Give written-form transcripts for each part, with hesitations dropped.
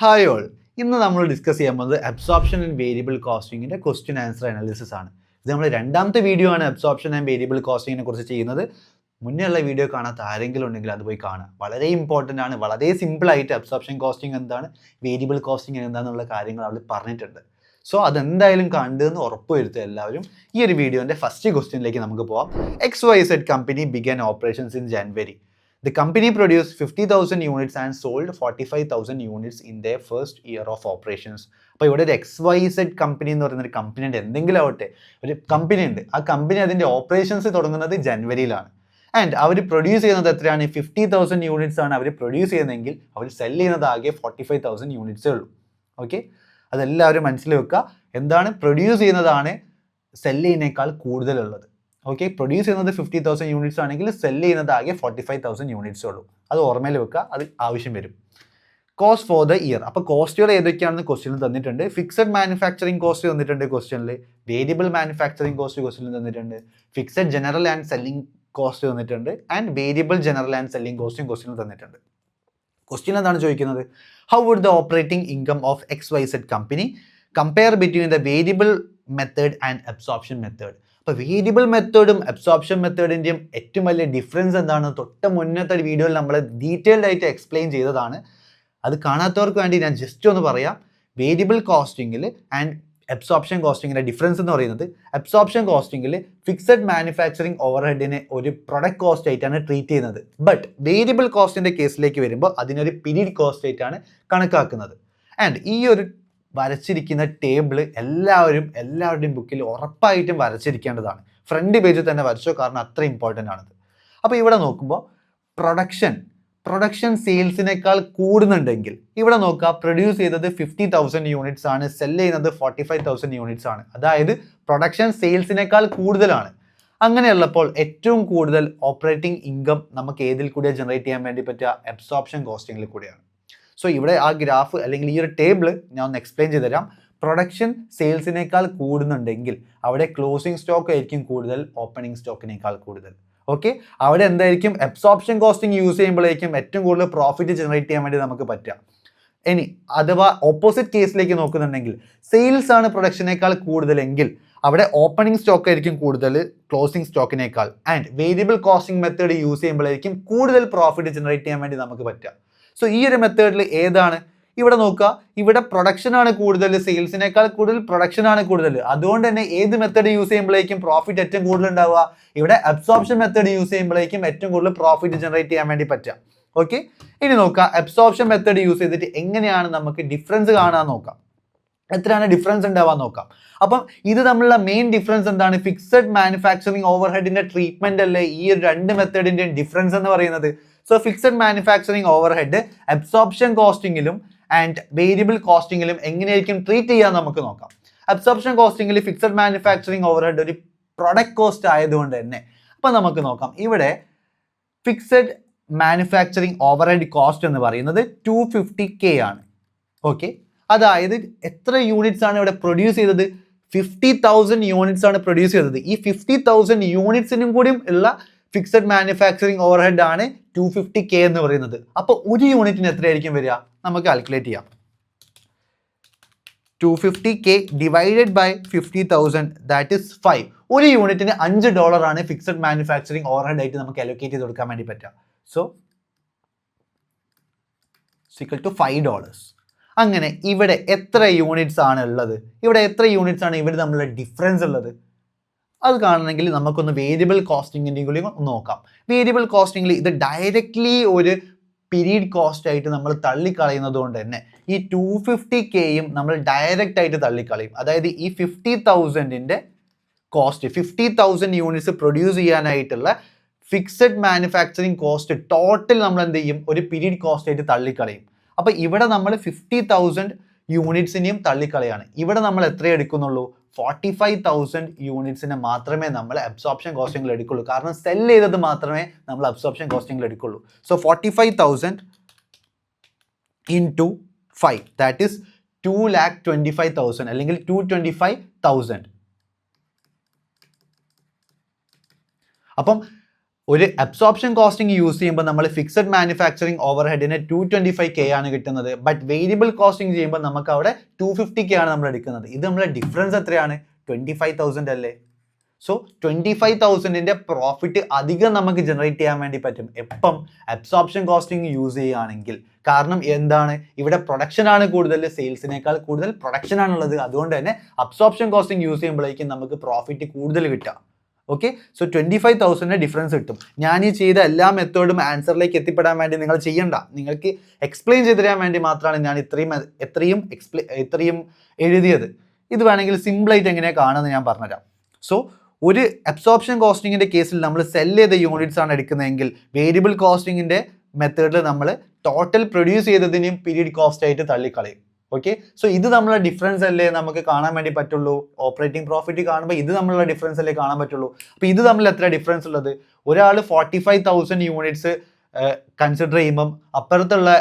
Hi all, ഇന്ന് നമ്മൾ discuss ചെയ്യാൻ പോകുന്നത് അബ്സോർപ്ഷൻ ആൻഡ് വേരിയബിൾ കോസ്റ്റിങ്ങിൻ്റെ ക്വസ്റ്റ്യൻ ആൻസർ അനാലിസിസ് ആണ്. ഇത് നമ്മൾ രണ്ടാമത്തെ വീഡിയോ ആണ് അബ്സോർപ്ഷൻ ആൻഡ് വേരിയബിൾ കോസ്റ്റിങ്ങിനെ കുറിച്ച് ചെയ്യുന്നത്. മുന്നേ ഉള്ള വീഡിയോ കാണാത്ത ആരെങ്കിലും ഉണ്ടെങ്കിൽ അത് പോയി കാണാം. വളരെ ഇമ്പോർട്ടൻ്റ് ആണ്. വളരെ സിമ്പിളായിട്ട് അബ്സോർപ്ഷൻ കോസ്റ്റിംഗ് എന്താണ്, വേരിയബിൾ കോസ്റ്റിംഗ് എന്താണെന്നുള്ള കാര്യങ്ങൾ അവർ പറഞ്ഞിട്ടുണ്ട്. സോ അതെന്തായാലും കണ്ടെന്ന് ഉറപ്പുവരുത്തുക എല്ലാവരും. ഈ ഒരു വീഡിയോൻ്റെ ഫസ്റ്റ് ക്വസ്റ്റ്യനിലേക്ക് നമുക്ക് പോവാം. XYZ company began operations in January. The company produced 50,000 units and sold 45,000 units in their first year of operations. അപ്പോൾ ഇവിടെ ഒരു XYZ കമ്പനി എന്ന് പറയുന്ന ഒരു കമ്പനിയുടെ എന്തെങ്കിലും ആവട്ടെ, ഒരു കമ്പനി ഉണ്ട്. ആ കമ്പനി അതിൻ്റെ ഓപ്പറേഷൻസ് തുടങ്ങുന്നത് ജനുവരിയിലാണ്. ആൻഡ് അവർ പ്രൊഡ്യൂസ് ചെയ്യുന്നത് എത്രയാണ്? 50,000 യൂണിറ്റ്സ് ആണ് അവർ പ്രൊഡ്യൂസ് ചെയ്യുന്നതെങ്കിൽ അവർ സെല് ചെയ്യുന്നത് ആകെ 45,000 യൂണിറ്റ്സേ ഉള്ളൂ. ഓക്കെ, അതെല്ലാവരും മനസ്സിൽ വെക്കുക. എന്താണ് പ്രൊഡ്യൂസ് ചെയ്യുന്നതാണ് സെല് ചെയ്യുന്നതിനേക്കാൾ കൂടുതലുള്ളത്. ഓക്കെ, പ്രൊഡ്യൂസ് ചെയ്യുന്നത് 50,000 യൂണിറ്റ്സ് ആണെങ്കിൽ സെല് ചെയ്യുന്നത് ആകെ 45,000 യൂണിറ്റ്സേ ഉള്ളൂ. അത് ഓർമ്മയിൽ വെക്കുക, അത് ആവശ്യം വരും. Cost for the year. അപ്പോൾ കോസ്റ്റുകൾ ഏതൊക്കെയാണെന്ന് ക്വസ്റ്റ്യനിൽ തന്നിട്ടുണ്ട്. ഫിക്സഡ് മാനുഫാക്ചറിങ് കോസ്റ്റ് തന്നിട്ടുണ്ട് ക്വസ്റ്റ്യനിൽ. വേരിയബിൾ മാനുഫാക്ചറിങ് കോസ്റ്റ് ക്വസ്റ്റ്യനിൽ തന്നിട്ടുണ്ട്. Fixed general and selling cost തന്നിട്ടുണ്ട്. And variable general and selling കോസ്റ്റും ക്വസ്റ്റ്യനിൽ തന്നിട്ടുണ്ട്. ക്വസ്റ്റ്യൻ എന്താണ് ചോദിക്കുന്നത്? How would the operating income of XYZ company compare between the variable method and absorption method. അപ്പോൾ വേരിയബിൾ മെത്തേഡും അബ്സോർപ്ഷൻ മെത്തേഡിൻ്റെയും ഏറ്റവും വലിയ ഡിഫറൻസ് എന്താണ്? തൊട്ട് മുന്നത്തെ ഒരു വീഡിയോയിൽ നമ്മൾ ഡീറ്റെയിൽഡ് ആയിട്ട് എക്സ്പ്ലെയിൻ ചെയ്തതാണ്. അത് കാണാത്തവർക്ക് വേണ്ടി ഞാൻ ജസ്റ്റ് ഒന്ന് പറയാം. വേരിയബിൾ കോസ്റ്റിങ്ങിൽ ആൻഡ് അബ്സോർപ്ഷൻ കോസ്റ്റിങ്ങിൻ്റെ ഡിഫറൻസ് എന്ന് പറയുന്നത്, അബ്സോർപ്ഷൻ കോസ്റ്റിങ്ങിൽ ഫിക്സഡ് മാനുഫാക്ചറിങ് ഓവർഹെഡിനെ ഒരു പ്രൊഡക്റ്റ് കോസ്റ്റ് ആയിട്ടാണ് ട്രീറ്റ് ചെയ്യുന്നത്. ബട്ട് വേരിയബിൾ കോസ്റ്റിൻ്റെ കേസിലേക്ക് വരുമ്പോൾ അതിനൊരു പീരീഡ് കോസ്റ്റ് ആയിട്ടാണ് കണക്കാക്കുന്നത്. ആൻഡ് ഈ ഒരു വരച്ചിരിക്കുന്ന ടേബിൾ എല്ലാവരുടെയും ബുക്കിൽ ഉറപ്പായിട്ടും വരച്ചിരിക്കേണ്ടതാണ്. ഫ്രണ്ട് പേജിൽ തന്നെ വരച്ചോ, കാരണം അത്ര ഇമ്പോർട്ടൻ്റ് ആണത്. അപ്പോൾ ഇവിടെ നോക്കുമ്പോൾ പ്രൊഡക്ഷൻ സെയിൽസിനേക്കാൾ കൂടുന്നുണ്ടെങ്കിൽ ഇവിടെ നോക്കുക, പ്രൊഡ്യൂസ് ചെയ്തത് 50,000 യൂണിറ്റ്സ് ആണ്, സെല് ചെയ്യുന്നത് 45,000 യൂണിറ്റ്സ് ആണ്. അതായത് പ്രൊഡക്ഷൻ സെയിൽസിനേക്കാൾ കൂടുതലാണ്. അങ്ങനെയുള്ളപ്പോൾ ഏറ്റവും കൂടുതൽ ഓപ്പറേറ്റിംഗ് ഇൻകം നമുക്ക് ഏതിൽ കൂടിയാണ് ജനറേറ്റ് ചെയ്യാൻ വേണ്ടി പറ്റുക? അബ്സോർപ്ഷൻ കോസ്റ്റിങ്ങിൽ കൂടിയാണ്. സോ ഇവിടെ ആ ഗ്രാഫ് അല്ലെങ്കിൽ ഈ ഒരു ടേബിൾ ഞാൻ ഒന്ന് എക്സ്പ്ലെയിൻ ചെയ്ത് തരാം. പ്രൊഡക്ഷൻ സെയിൽസിനേക്കാൾ കൂടുന്നുണ്ടെങ്കിൽ അവിടെ ക്ലോസിംഗ് സ്റ്റോക്ക് ആയിരിക്കും കൂടുതൽ ഓപ്പണിംഗ് സ്റ്റോക്കിനേക്കാൾ കൂടുതൽ. ഓക്കെ, അവിടെ എന്തായിരിക്കും? അബ്സോർപ്ഷൻ കോസ്റ്റിംഗ് യൂസ് ചെയ്യുമ്പോഴേക്കും ഏറ്റവും കൂടുതൽ പ്രോഫിറ്റ് ജനറേറ്റ് ചെയ്യാൻ വേണ്ടി നമുക്ക് പറ്റുക. ഇനി അഥവാ ഓപ്പോസിറ്റ് കേസിലേക്ക് നോക്കുന്നുണ്ടെങ്കിൽ സെയിൽസ് ആണ് പ്രൊഡക്ഷനേക്കാൾ കൂടുതലെങ്കിൽ അവിടെ ഓപ്പണിംഗ് സ്റ്റോക്ക് ആയിരിക്കും കൂടുതൽ ക്ലോസിംഗ് സ്റ്റോക്കിനേക്കാൾ. And variable costing method use ചെയ്യുമ്പോഴായിരിക്കും കൂടുതൽ പ്രോഫിറ്റ് ജനറേറ്റ് ചെയ്യാൻ വേണ്ടി നമുക്ക് പറ്റുക. സോ ഈ ഒരു മെത്തേഡിൽ ഏതാണ്? ഇവിടെ നോക്കുക, ഇവിടെ പ്രൊഡക്ഷൻ ആണ് കൂടുതൽ, സെയിൽസിനേക്കാൾ കൂടുതൽ പ്രൊഡക്ഷൻ ആണ് കൂടുതൽ. അതുകൊണ്ട് തന്നെ ഏത് മെത്തേഡ് യൂസ് ചെയ്യുമ്പോഴേക്കും പ്രോഫിറ്റ് ഏറ്റവും കൂടുതൽ ഉണ്ടാവുക? ഇവിടെ അബ്സോർപ്ഷൻ മെത്തേഡ് യൂസ് ചെയ്യുമ്പോഴേക്കും ഏറ്റവും കൂടുതൽ പ്രോഫിറ്റ് ജനറേറ്റ് ചെയ്യാൻ വേണ്ടി പറ്റുക. ഓക്കെ, ഇനി നോക്കുക, അബ്സോർപ്ഷൻ മെത്തേഡ് യൂസ് ചെയ്തിട്ട് എങ്ങനെയാണ് നമുക്ക് ഡിഫറൻസ് കാണാൻ നോക്കാം. എത്രയാണ് ഡിഫറൻസ് ഉണ്ടാവാൻ നോക്കാം. അപ്പം ഇത് തമ്മിലുള്ള മെയിൻ ഡിഫറൻസ് എന്താണ്? ഫിക്സഡ് മാനുഫാക്ചറിങ് ഓവർഹെഡിന്റെ ട്രീറ്റ്മെന്റ് അല്ലേ ഈ രണ്ട് മെത്തേഡിന്റെയും ഡിഫറൻസ് എന്ന് പറയുന്നത്. So fixed manufacturing overhead absorption കോസ്റ്റിങ്ങിലും ആൻഡ് വേരിയബിൾ കോസ്റ്റിങ്ങിലും എങ്ങനെയായിരിക്കും ട്രീറ്റ് ചെയ്യാൻ നമുക്ക് നോക്കാം. അബ്സോർപ്ഷൻ കോസ്റ്റിങ്ങിൽ ഫിക്സഡ് മാനുഫാക്ചറിങ് ഓവർഹെഡ് ഒരു പ്രൊഡക്റ്റ് കോസ്റ്റ് ആയതുകൊണ്ട് തന്നെ അപ്പം നമുക്ക് നോക്കാം. ഇവിടെ ഫിക്സഡ് മാനുഫാക്ചറിങ് ഓവർഹെഡ് കോസ്റ്റ് എന്ന് പറയുന്നത് 250K ആണ്. ഓക്കെ, അതായത് എത്ര യൂണിറ്റ്സ് ആണ് ഇവിടെ പ്രൊഡ്യൂസ് ചെയ്തത്? 50,000 യൂണിറ്റ്സ് ആണ് പ്രൊഡ്യൂസ് ചെയ്തത്. ഈ 50,000 യൂണിറ്റ്സിനും കൂടിയും ഉള്ള ഫിക്സഡ് മാനുഫാക്ചറിങ് ഓവർഹെഡ് ആണ് 250K എന്ന് പറയുന്നത്. അപ്പോൾ ഒരു യൂണിറ്റിന് എത്രയായിരിക്കും വരിക? നമുക്ക് കാൽക്കുലേറ്റ് ചെയ്യാം. 250K divided by 50,000 that is 5. ഒരു യൂണിറ്റിന് $5 ആണ് ഫിക്സഡ് മാനുഫാക്ചറിങ് ഓവർഹെഡ് ആയിട്ട് നമുക്ക് അലോക്കേറ്റ് ചെയ്ത് കൊടുക്കാൻ വേണ്ടി പറ്റുക. So equal to $5. അങ്ങനെ ഇവിടെ എത്ര യൂണിറ്റ്സ് ആണ് ഉള്ളത്? ഇവിടെ എത്ര യൂണിറ്റ്സ് ആണ് ഇവർ തമ്മിലുള്ള ഡിഫറൻസ് ഉള്ളത്? അത് കാണണമെങ്കിൽ നമുക്കൊന്ന് വേരിയബിൾ കോസ്റ്റിങ്ങിൻ്റെ കൂടി നോക്കാം. വേരിയബിൾ കോസ്റ്റിങ്ങിൽ ഇത് ഡയറക്റ്റ്ലി ഒരു പീരീഡ് കോസ്റ്റ് ആയിട്ട് നമ്മൾ തള്ളിക്കളയുന്നത് കൊണ്ട് തന്നെ ഈ 250Kയും നമ്മൾ ഡയറക്റ്റ് ആയിട്ട് തള്ളിക്കളയും. അതായത് ഈ 50,000ൻ്റെ കോസ്റ്റ്, 50,000 യൂണിറ്റ്സ് പ്രൊഡ്യൂസ് ചെയ്യാനായിട്ടുള്ള ഫിക്സഡ് മാനുഫാക്ചറിങ് കോസ്റ്റ് ടോട്ടൽ നമ്മൾ എന്ത് ചെയ്യും? ഒരു പീരീഡ് കോസ്റ്റ് ആയിട്ട് തള്ളിക്കളയും. അപ്പോൾ ഇവിടെ നമ്മൾ 50,000 യൂണിറ്റ്സിനെയും തള്ളിക്കളയാണ്. ഇവിടെ നമ്മൾ എത്ര എടുക്കുന്നുള്ളൂ? 45,000 യൂണിറ്റ്സിനെ മാത്രമേ നമ്മൾ അബ്സോർപ്ഷൻ കോസ്റ്റിങ്ങിൽ എടുക്കുള്ളൂ. കാരണം സെൽ ചെയ്തത് മാത്രമേ നമ്മൾ അബ്സോർപ്ഷൻ കോസ്റ്റിങ്ങിൽ എടുക്കുള്ളൂ. സോ 45,000 ഇൻറ്റു 5 ദാറ്റ് ഈസ് 2,25,000 അല്ലെങ്കിൽ 225,000. അപ്പം ഒരു അബ്സോർപ്ഷൻ കോസ്റ്റിംഗ് യൂസ് ചെയ്യുമ്പോൾ നമ്മൾ ഫിക്സഡ് മാനുഫാക്ചറിങ് ഓവർ ഹെഡിന് 225K ആണ് കിട്ടുന്നത്. ബട്ട് വേരിയബിൾ കോസ്റ്റിംഗ് ചെയ്യുമ്പോൾ നമുക്ക് അവിടെ 250K ആണ് നമ്മൾ എടുക്കുന്നത്. ഇത് നമ്മളെ ഡിഫറൻസ് എത്രയാണ്? 25,000 അല്ലേ? സോ 25,000ന്റെ പ്രോഫിറ്റ് അധികം നമുക്ക് ജനറേറ്റ് ചെയ്യാൻ വേണ്ടി പറ്റും എപ്പം അബ്സോർപ്ഷൻ കോസ്റ്റിംഗ് യൂസ് ചെയ്യുകയാണെങ്കിൽ. കാരണം എന്താണ്, ഇവിടെ പ്രൊഡക്ഷൻ ആണ് കൂടുതൽ, സെയിൽസിനേക്കാൾ കൂടുതൽ പ്രൊഡക്ഷൻ ആണുള്ളത്. അതുകൊണ്ട് തന്നെ അബ്സോർപ്ഷൻ കോസ്റ്റിംഗ് യൂസ് ചെയ്യുമ്പോഴേക്കും നമുക്ക് പ്രോഫിറ്റ് കൂടുതൽ കിട്ടുക. ഓക്കെ, സോ 25,000 ഡിഫറൻസ് കിട്ടും. ഞാൻ ഈ ചെയ്ത എല്ലാ മെത്തേഡും ആൻസറിലേക്ക് എത്തിപ്പെടാൻ വേണ്ടി നിങ്ങൾ ചെയ്യണ്ട, നിങ്ങൾക്ക് എക്സ്പ്ലെയിൻ ചെയ്ത് തരാൻ വേണ്ടി മാത്രമാണ് ഞാൻ ഇത്രയും എഴുതിയത്. ഇത് വേണമെങ്കിൽ സിമ്പിളായിട്ട് എങ്ങനെയാണ് കാണുന്നത് ഞാൻ പറഞ്ഞുതരാം. സോ ഒരു അബ്സോർപ്ഷൻ കോസ്റ്റിങ്ങിൻ്റെ കേസിൽ നമ്മൾ സെൽ ചെയ്ത യൂണിറ്റ്സ് ആണ് എടുക്കുന്നതെങ്കിൽ വേരിയബിൾ കോസ്റ്റിങ്ങിൻ്റെ മെത്തേഡിൽ നമ്മൾ ടോട്ടൽ പ്രൊഡ്യൂസ് ചെയ്തതിനെയും പീരീഡ് കോസ്റ്റ് ആയിട്ട് തള്ളിക്കളയും. ഓക്കെ, സോ ഇത് നമ്മളെ ഡിഫറൻസ് അല്ലേ നമുക്ക് കാണാൻ വേണ്ടി പറ്റുള്ളൂ. ഓപ്പറേറ്റിംഗ് പ്രോഫിറ്റ് കാണുമ്പോൾ ഇത് നമ്മളുടെ ഡിഫറൻസ് അല്ലേ കാണാൻ പറ്റുള്ളൂ. അപ്പോൾ ഇത് തമ്മിൽ എത്ര ഡിഫറൻസ് ഉള്ളത്? ഒരാൾ 45,000 യൂണിറ്റ്സ് കൺസിഡർ ചെയ്യുമ്പം അപ്പുറത്തുള്ള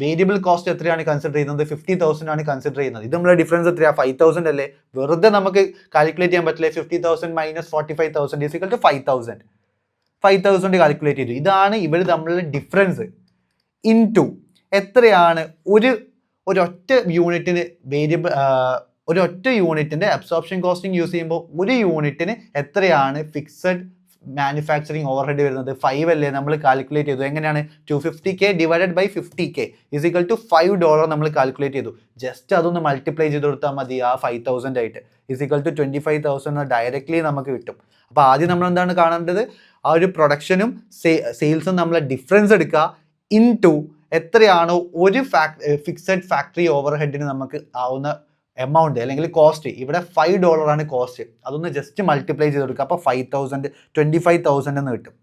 വേരിയബിൾ കോസ്റ്റ് എത്രയാണ് കൺസിഡർ ചെയ്യുന്നത്? 50,000 ആണ് കൺസിഡർ ചെയ്യുന്നത്. ഇത് നമ്മളെ ഡിഫറൻസ് എത്രയാണ്? 5,000 അല്ലേ? വെറുതെ നമുക്ക് കാൽക്കുലേറ്റ് ചെയ്യാൻ പറ്റില്ലേ? 50,000 minus 45,000 is equal to 5,000 calculate ചെയ്തു. ഇതാണ് ഇവർ തമ്മിലുള്ള ഡിഫറൻസ്. ഇൻ ടു എത്രയാണ് ഒരൊറ്റ യൂണിറ്റിന് ഒരൊറ്റ യൂണിറ്റിന്റെ അബ്സോർപ്ഷൻ കോസ്റ്റിംഗ് യൂസ് ചെയ്യുമ്പോൾ ഒരു യൂണിറ്റിന് എത്രയാണ് ഫിക്സഡ് മാനുഫാക്ചറിങ് ഓവർ ഹെഡ് വരുന്നത്? 5 അല്ലേ നമ്മൾ കാൽക്കുലേറ്റ് ചെയ്തു. എങ്ങനെയാണ്? 250K divided by 50K is equal to $5 നമ്മൾ കാൽക്കുലേറ്റ് ചെയ്തു. ജസ്റ്റ് അതൊന്ന് മൾട്ടിപ്ലൈ ചെയ്ത് കൊടുത്താൽ മതി ആ 5,000 ആയിട്ട്. ഈസ് ഈക്വൽ ടു 25,000 ഡയറക്ട്ലി നമുക്ക് കിട്ടും. അപ്പോൾ ആദ്യം നമ്മൾ എന്താണ് കാണേണ്ടത്? ആ ഒരു പ്രൊഡക്ഷനും സെയിൽസും നമ്മളെ ഡിഫറൻസ് എടുക്കുക. ഇൻ ടു എത്രയാണോ ഒരു ഫിക്സഡ് ഫാക്ടറി ഓവർ ഹെഡിന് നമുക്ക് ആവുന്ന എമൗണ്ട് അല്ലെങ്കിൽ കോസ്റ്റ്. ഇവിടെ $5 ആണ് കോസ്റ്റ്. അതൊന്ന് ജസ്റ്റ് മൾട്ടിപ്ലൈ ചെയ്ത് കൊടുക്കുക. അപ്പോൾ 25,000 എന്ന് കിട്ടും.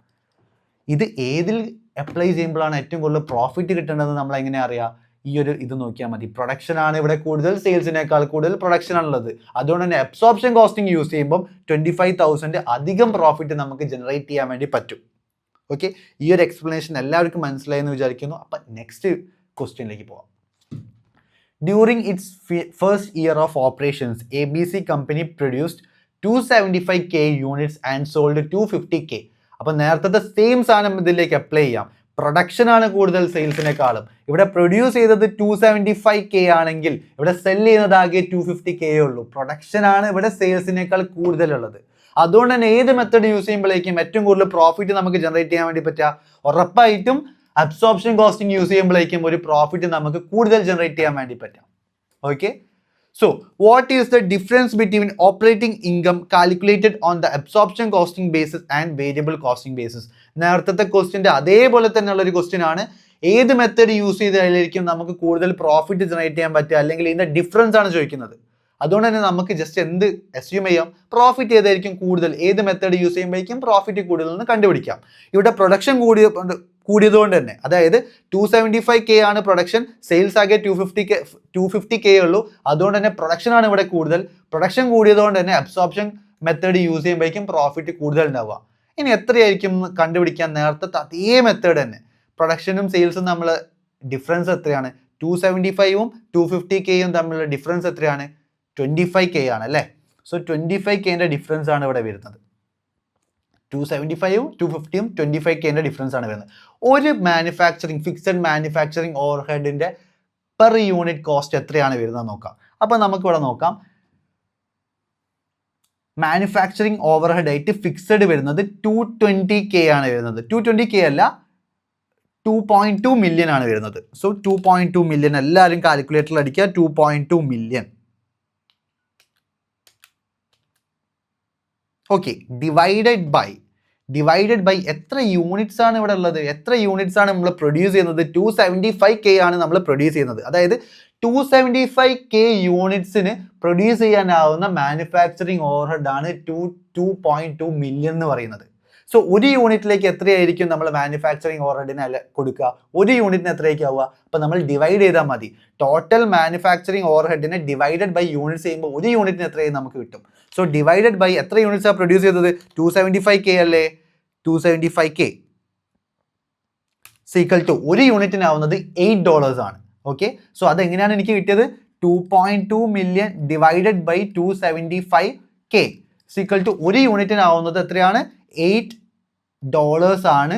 ഇത് ഏതിൽ അപ്ലൈ ചെയ്യുമ്പോഴാണ് ഏറ്റവും കൂടുതൽ പ്രോഫിറ്റ് കിട്ടേണ്ടത് നമ്മൾ എങ്ങനെ അറിയാം? ഈ ഒരു ഇത് നോക്കിയാൽ മതി. പ്രൊഡക്ഷൻ ആണ് ഇവിടെ കൂടുതൽ, സെയിൽസിനേക്കാൾ കൂടുതൽ പ്രൊഡക്ഷൻ ആണുള്ളത്. അതുകൊണ്ട് തന്നെ അബ്സോർപ്ഷൻ കോസ്റ്റിംഗ് യൂസ് ചെയ്യുമ്പോൾ 25,000 അധികം പ്രോഫിറ്റ് നമുക്ക് ജനറേറ്റ് ചെയ്യാൻ വേണ്ടി പറ്റും. ഓക്കെ, ഈ ഒരു എക്സ്പ്ലനേഷൻ എല്ലാവർക്കും മനസ്സിലായെന്ന് വിചാരിക്കുന്നു. അപ്പം നെക്സ്റ്റ് ക്വസ്റ്റ്യനിലേക്ക് പോവാം. During it's first year of operations ABC company produced 275K units and sold 250K. അപ്പം നേരത്തെ സെയിം സാധനം ഇതിലേക്ക് അപ്ലൈ ചെയ്യാം. പ്രൊഡക്ഷൻ ആണ് കൂടുതൽ സെയിൽസിനേക്കാളും. ഇവിടെ പ്രൊഡ്യൂസ് ചെയ്തത് 275K ആണെങ്കിൽ ഇവിടെ സെല് ചെയ്യുന്നത് ആകെ 250K ഉള്ളൂ. പ്രൊഡക്ഷൻ ആണ് ഇവിടെ സെയിൽസിനേക്കാൾ കൂടുതലുള്ളത്. അതുകൊണ്ട് തന്നെ ഏത് മെത്തേഡ് യൂസ് ചെയ്യുമ്പോഴേക്കും ഏറ്റവും കൂടുതൽ പ്രോഫിറ്റ് നമുക്ക് ജനറേറ്റ് ചെയ്യാൻ വേണ്ടി പറ്റുക? ഉറപ്പായിട്ടും അബ്സോർപ്ഷൻ കോസ്റ്റിംഗ് യൂസ് ചെയ്യുമ്പോഴേക്കും ഒരു പ്രോഫിറ്റ് നമുക്ക് കൂടുതൽ ജനറേറ്റ് ചെയ്യാൻ വേണ്ടി പറ്റാം. Okay, so what is the difference between operating income calculated on the absorption costing basis and variable costing basis? നേരത്തെ ക്വസ്റ്റ്യൻ്റെ അതേപോലെ തന്നെയുള്ള ഒരു ക്വസ്റ്റ്യൻ ആണ്. ഏത് മെത്തേഡ് യൂസ് ചെയ്താലായിരിക്കും നമുക്ക് കൂടുതൽ പ്രോഫിറ്റ് ജനറേറ്റ് ചെയ്യാൻ പറ്റുക, അല്ലെങ്കിൽ ഇതിൻ്റെ ഡിഫറൻസ് ആണ് ചോദിക്കുന്നത്. അതുകൊണ്ട് തന്നെ നമുക്ക് ജസ്റ്റ് എന്ത് അസ്യൂം ചെയ്യാം? പ്രോഫിറ്റ് ഏതായിരിക്കും കൂടുതൽ, ഏത് മെത്തേഡ് യൂസ് ചെയ്യുമ്പോഴേക്കും പ്രോഫിറ്റ് കൂടുതൽ എന്ന് കണ്ടുപിടിക്കാം. ഇവിടെ പ്രൊഡക്ഷൻ കൂടിയതുകൊണ്ട് തന്നെ, അതായത് 275K ആണ് പ്രൊഡക്ഷൻ, സെയിൽസ് ആകെ 250K ഉള്ളൂ. അതുകൊണ്ട് തന്നെ പ്രൊഡക്ഷൻ ആണ് ഇവിടെ കൂടുതൽ. പ്രൊഡക്ഷൻ കൂടിയതുകൊണ്ട് തന്നെ അബ്സോർപ്ഷൻ മെത്തേഡ് യൂസ് ചെയ്യുമ്പോഴേക്കും പ്രോഫിറ്റ് കൂടുതൽ ഉണ്ടാവുക. ഇനി എത്രയായിരിക്കും കണ്ടുപിടിക്കാൻ? നേരത്തെ അതേ മെത്തേഡ് തന്നെ. പ്രൊഡക്ഷനും സെയിൽസും നമ്മൾ ഡിഫറൻസ് എത്രയാണ്? 275ഉം 250Kയും തമ്മിലുള്ള ഡിഫറൻസ് എത്രയാണ്? 25K ആണ് അല്ലേ? സോ 25Kൻ്റെ ഡിഫറൻസ് ആണ് ഇവിടെ വരുന്നത്. 275ഉം 250ഉം 25Kൻ്റെ ഡിഫറൻസ് ആണ് വരുന്നത്. ഒരു ഫിക്സഡ് മാനുഫാക്ചറിങ് ഓവർ ഹെഡിൻ്റെ പെർ യൂണിറ്റ് കോസ്റ്റ് എത്രയാണ് വരുന്നത് നോക്കാം. അപ്പോൾ നമുക്കിവിടെ നോക്കാം. മാനുഫാക്ചറിങ് ഓവർ ഹെഡ് ആയിട്ട് ഫിക്സഡ് വരുന്നത് 220K ആണ് വരുന്നത്. 220K അല്ല, 2.2 മില്യൺ ആണ് വരുന്നത്. സോ 2.2 മില്യൺ എല്ലാവരും കാൽക്കുലേറ്ററിൽ അടിക്കുക. 2.2 മില്യൺ. ഓക്കെ, ഡിവൈഡഡ് ബൈ എത്ര യൂണിറ്റ്സ് ആണ് ഇവിടെ ഉള്ളത്? എത്ര യൂണിറ്റ്സ് ആണ് നമ്മൾ പ്രൊഡ്യൂസ് ചെയ്യുന്നത്? 275K ആണ് നമ്മൾ പ്രൊഡ്യൂസ് ചെയ്യുന്നത്. അതായത് 275K യൂണിറ്റ്സിന് പ്രൊഡ്യൂസ് ചെയ്യാനാവുന്ന മാനുഫാക്ചറിങ് ഓവർഹെഡ് ആണ് 2.2 മില്യൺ എന്ന് പറയുന്നത്. സോ ഒരു യൂണിറ്റിലേക്ക് എത്രയായിരിക്കും നമ്മൾ മാനുഫാക്ചറിങ് ഓവർഹെഡിന് കൊടുക്കുക? ഒരു യൂണിറ്റിന് എത്രയൊക്കെ ആവുക? അപ്പോൾ നമ്മൾ ഡിവൈഡ് ചെയ്താൽ മതി. ടോട്ടൽ മാനുഫാക്ചറിങ് ഓവർഹെഡിനെ ഡിവൈഡഡ് ബൈ യൂണിറ്റ്സ് ചെയ്യുമ്പോൾ ഒരു യൂണിറ്റിന് എത്രയും നമുക്ക് കിട്ടും. സോ ഡിവൈഡഡ് ബൈ എത്ര യൂണിറ്റ്സാണ് പ്രൊഡ്യൂസ് ചെയ്തത്? 275K അല്ലേ? 275K സീക്വൽ ടു ഒരു യൂണിറ്റിനാവുന്നത് $8 ആണ്. ഓക്കെ, സോ അതെങ്ങനെയാണ് എനിക്ക് കിട്ടിയത്? 2.2 million divided by 275K is equal to ഒരു യൂണിറ്റിനാവുന്നത് എത്രയാണ്? $8. ഡോളേഴ്സ് ആണ്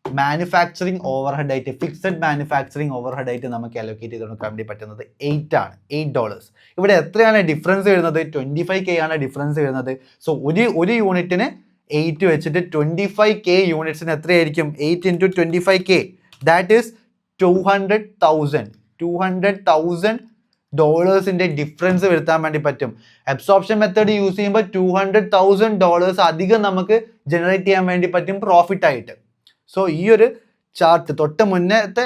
മാനുഫാക്ചറിങ് ഓവർ ഹെഡ് ആയിട്ട്, ഫിക്സഡ് മാനുഫാക്ചറിങ് ഓവർ ഹെഡ് ആയിട്ട് നമുക്ക് അലോക്കേറ്റ് ചെയ്ത് കൊടുക്കാൻ വേണ്ടി പറ്റുന്നത് $8. ഇവിടെ എത്രയാണ് ഡിഫറൻസ് വരുന്നത്? 25K ആണ് ഡിഫറൻസ് വരുന്നത്. സോ ഒരു യൂണിറ്റിന് 8 വെച്ചിട്ട് 25K യൂണിറ്റ്സിന് എത്രയായിരിക്കും? 8 into 25K, that is $200,000 difference വരുത്താൻ വേണ്ടി പറ്റും. അബ്സോർപ്ഷൻ മെത്തേഡ് യൂസ് ചെയ്യുമ്പോൾ $200,000 അധികം നമുക്ക് ജനറേറ്റ് ചെയ്യാൻ വേണ്ടി പറ്റും പ്രോഫിറ്റ് ആയിട്ട്. സോ ഈ ഒരു ചാർട്ട് തൊട്ട് മുന്നത്തെ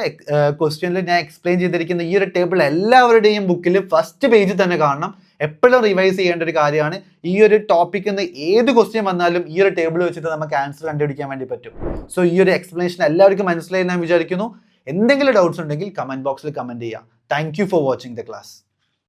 ക്വസ്റ്റ്യനിൽ ഞാൻ എക്സ്പ്ലെയിൻ ചെയ്തിരിക്കുന്ന ഈ ഒരു ടേബിൾ എല്ലാവരുടെയും ബുക്കിൽ ഫസ്റ്റ് പേജിൽ തന്നെ കാണണം. എപ്പോഴും റിവൈസ് ചെയ്യേണ്ട ഒരു കാര്യമാണ്. ഈ ഒരു ടോപ്പിക്കിൽ നിന്ന് ഏത് ക്വസ്റ്റ്യൻ വന്നാലും ഈ ഒരു ടേബിൾ വെച്ചിട്ട് നമുക്ക് ആൻസർ കണ്ടുപിടിക്കാൻ വേണ്ടി പറ്റും. സോ ഈ ഒരു എക്സ്പ്ലനേഷൻ എല്ലാവർക്കും മനസ്സിലായി ഞാൻ വിചാരിക്കുന്നു. എന്തെങ്കിലും ഡൗട്ട്സ് ഉണ്ടെങ്കിൽ കമന്റ് ബോക്സിൽ കമന്റ് ചെയ്യാം. Thank you for watching the class.